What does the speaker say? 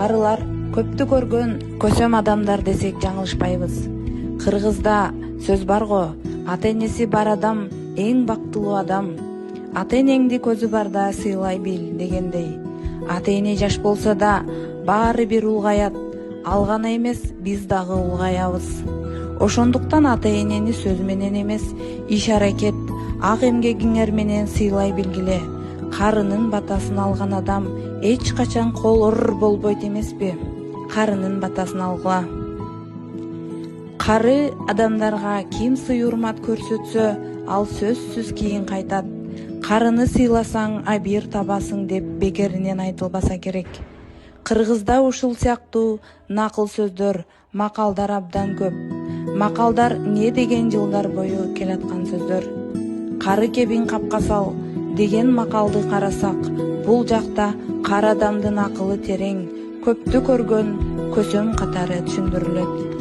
Карылар көптү көргөн көсөм адамдар десек жаңылышпайбыз. Кыргызда сөз бар го, ата энеси бар адам эң бактылуу адам. Ата энеңди көзү барда сыйлай бил дегендей. Ата эне жаш болсо да баары бир улгаят. Ал гана эмес, биз дагы улгаябыз. Ошондуктан ата энени сөз менен эмес, иш-аракет, ак эмгегиңер менен сыйлай билгиле. Карынын батасын алган адам эч качан кол ор болбойт эмеспи? Карынын батасын алгыла. Кары адамдарга ким сый-урмат көрсөтсө, ал сөзсүз кийин кайтат. Карыны сыйласаң, абийир табасың деп бекеринен айтылбаса керек. Кыргызда ушул сыяктуу накыл сөздөр, макалдар абдан көп. Макалдар не деген жылдар бою келаткан сөздөр. Кары кебин капка сал деген макалды карасак, бул жакта кары адамдын акылы терең, көптү көргөн көсөм катары түшүндүрүлөт.